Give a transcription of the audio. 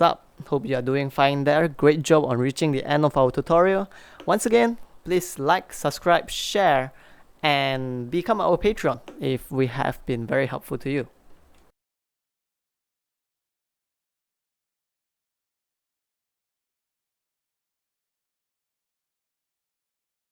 Sup, hope you are doing fine there. Great job on reaching the end of our tutorial. Once again, please like, subscribe, share, and become our Patreon if we have been very helpful to you.